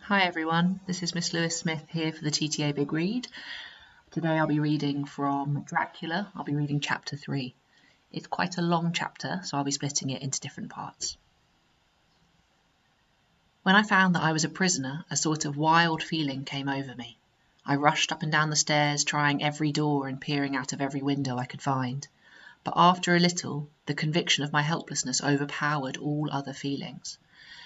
Hi everyone, this is Miss Lewis Smith here for the TTA Big Read. Today I'll be reading from Dracula. I'll be reading chapter 3. It's quite a long chapter, so I'll be splitting it into different parts. When I found that I was a prisoner, a sort of wild feeling came over me. I rushed up and down the stairs, trying every door and peering out of every window I could find. But after a little, the conviction of my helplessness overpowered all other feelings.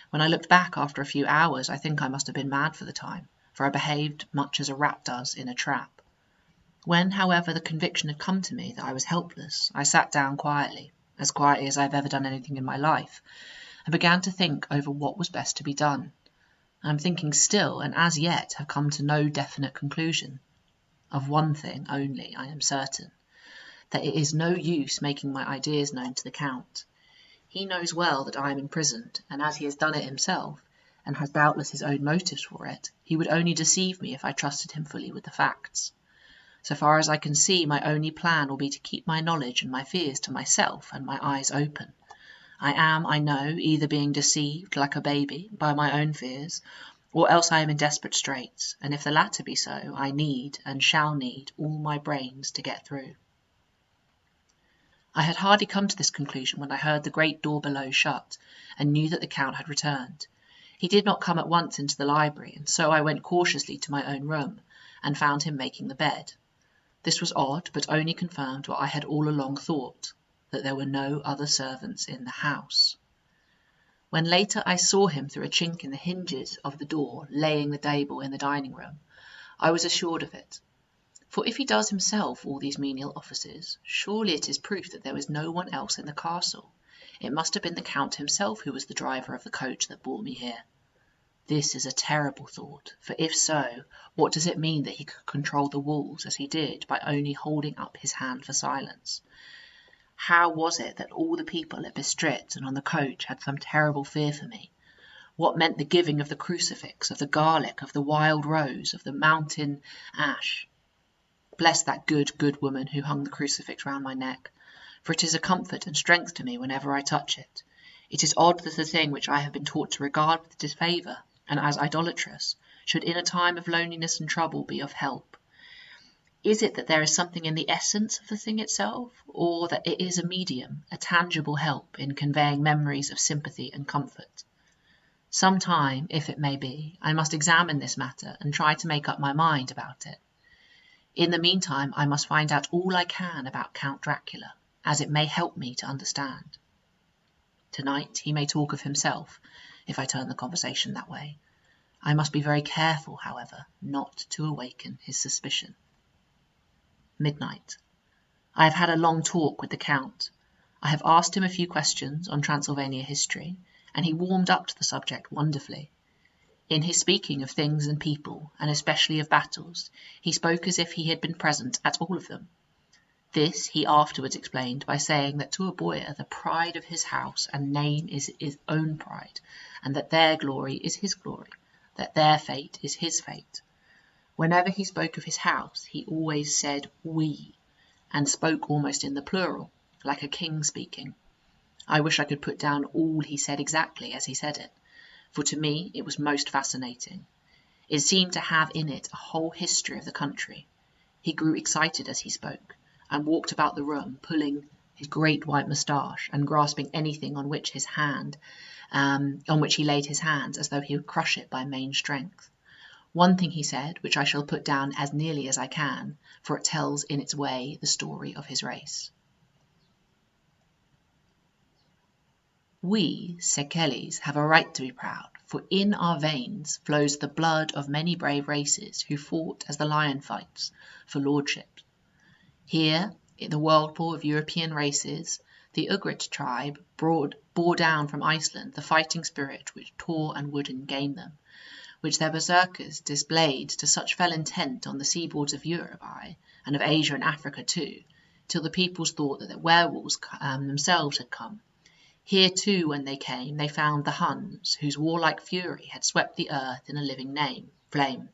When I looked back after a few hours, I think I must have been mad for the time, for I behaved much as a rat does in a trap. When, however, the conviction had come to me that I was helpless, I sat down quietly, as quietly as I have ever done anything in my life, and began to think over what was best to be done. I am thinking still, and as yet have come to no definite conclusion. Of one thing only I am certain, that it is no use making my ideas known to the Count. He knows well that I am imprisoned, and as he has done it himself, and has doubtless his own motives for it, he would only deceive me if I trusted him fully with the facts. So far as I can see, my only plan will be to keep my knowledge and my fears to myself and my eyes open. I am, I know, either being deceived, like a baby, by my own fears, or else I am in desperate straits, and if the latter be so, I need, and shall need, all my brains to get through. I had hardly come to this conclusion when I heard the great door below shut, and knew that the Count had returned. He did not come at once into the library, and so I went cautiously to my own room, and found him making the bed. This was odd, but only confirmed what I had all along thought, that there were no other servants in the house. When later I saw him through a chink in the hinges of the door, laying the table in the dining room, I was assured of it. For if he does himself all these menial offices, surely it is proof that there was no one else in the castle. It must have been the Count himself who was the driver of the coach that brought me here. This is a terrible thought, for if so, what does it mean that he could control the walls as he did by only holding up his hand for silence? How was it that all the people at Bistritz and on the coach had some terrible fear for me? What meant the giving of the crucifix, of the garlic, of the wild rose, of the mountain ash? Bless that good woman who hung the crucifix round my neck, for it is a comfort and strength to me whenever I touch it. It is odd that a thing which I have been taught to regard with disfavour, and as idolatrous, should in a time of loneliness and trouble be of help. Is it that there is something in the essence of the thing itself, or that it is a medium, a tangible help in conveying memories of sympathy and comfort? Some time, if it may be, I must examine this matter and try to make up my mind about it. In the meantime, I must find out all I can about Count Dracula, as it may help me to understand. Tonight he may talk of himself, if I turn the conversation that way. I must be very careful, however, not to awaken his suspicion. Midnight. I have had a long talk with the Count. I have asked him a few questions on Transylvania history, and he warmed up to the subject wonderfully. In his speaking of things and people, and especially of battles, he spoke as if he had been present at all of them. This he afterwards explained by saying that to a Boyar the pride of his house and name is his own pride, and that their glory is his glory, that their fate is his fate. Whenever he spoke of his house, he always said we, and spoke almost in the plural, like a king speaking. I wish I could put down all he said exactly as he said it, for to me it was most fascinating. It seemed to have in it a whole history of the country. He grew excited as he spoke, and walked about the room, pulling his great white moustache, and grasping anything on which he laid his hands, as though he would crush it by main strength. One thing he said, which I shall put down as nearly as I can, for it tells in its way the story of his race. We, Sekeles, have a right to be proud, for in our veins flows the blood of many brave races who fought as the lion fights for lordship. Here, in the whirlpool of European races, the Ugrit tribe bore down from Iceland the fighting spirit which tore and would gain them, which their berserkers displayed to such fell intent on the seaboards of Europe, and of Asia and Africa too, till the peoples thought that the werewolves themselves had come. Here too, when they came, they found the Huns, whose warlike fury had swept the earth in a living flame,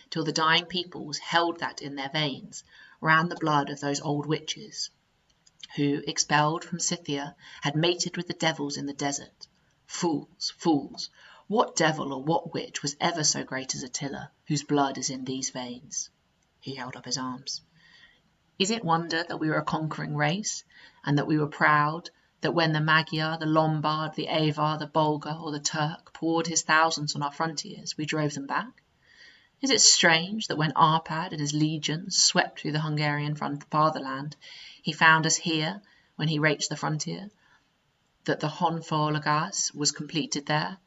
till the dying peoples held that in their veins ran the blood of those old witches, who, expelled from Scythia, had mated with the devils in the desert. Fools, fools! What devil or what witch was ever so great as Attila, whose blood is in these veins?" He held up his arms. "Is it wonder that we were a conquering race, and that we were proud, that when the Magyar, the Lombard, the Avar, the Bulgar, or the Turk poured his thousands on our frontiers, we drove them back? Is it strange that when Arpad and his legions swept through the Hungarian fatherland, he found us here when he reached the frontier, that the Honfoglagas was completed there,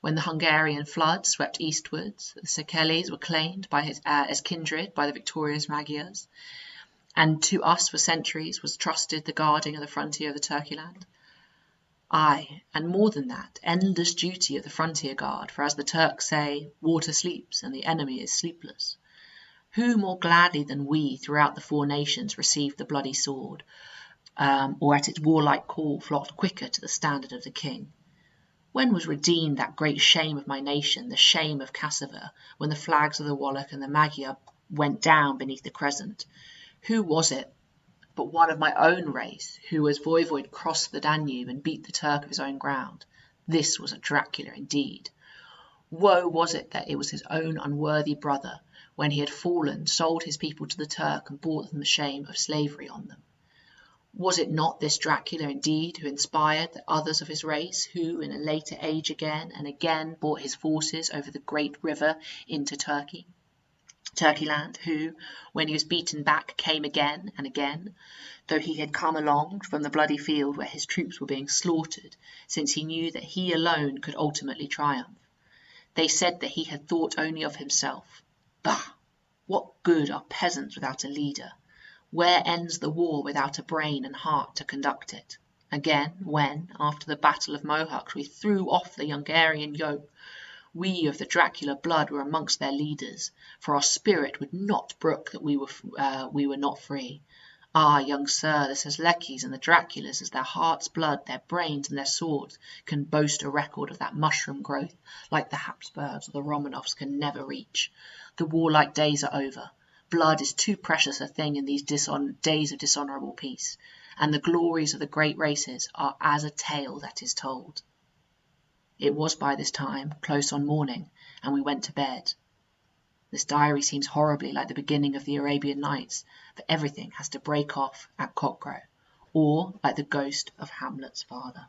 when the Hungarian flood swept eastwards, the Szekelys were claimed by as kindred by the victorious Magyars, and to us for centuries was trusted the guarding of the frontier of the Turkeyland? Aye, and more than that, endless duty of the frontier guard, for as the Turks say, water sleeps and the enemy is sleepless. Who more gladly than we throughout the four nations received the bloody sword, or at its warlike call flocked quicker to the standard of the king? When was redeemed that great shame of my nation, the shame of Cassava, when the flags of the Wallach and the Magyar went down beneath the crescent? Who was it but one of my own race who as voivode crossed the Danube and beat the Turk of his own ground? This was a Dracula indeed. Woe was it that it was his own unworthy brother, when he had fallen, sold his people to the Turk and brought them the shame of slavery on them. Was it not this Dracula indeed who inspired the others of his race, who in a later age again and again brought his forces over the great river into Turkeyland, who, when he was beaten back, came again and again, though he had come along from the bloody field where his troops were being slaughtered, since he knew that he alone could ultimately triumph? They said that he had thought only of himself. Bah! What good are peasants without a leader? Where ends the war without a brain and heart to conduct it? Again, when, after the battle of Mohacs, we threw off the Hungarian yoke, we of the Dracula blood were amongst their leaders, for our spirit would not brook that we were not free. Ah, young sir, the Szekelys and the Draculas, as their heart's blood, their brains, and their swords can boast a record of that mushroom growth, like the Habsburgs or the Romanovs can never reach. The warlike days are over. Blood is too precious a thing in these days of dishonourable peace, and the glories of the great races are as a tale that is told. It was by this time close on morning, and we went to bed. This diary seems horribly like the beginning of the Arabian Nights, for everything has to break off at cockcrow, or like the ghost of Hamlet's father.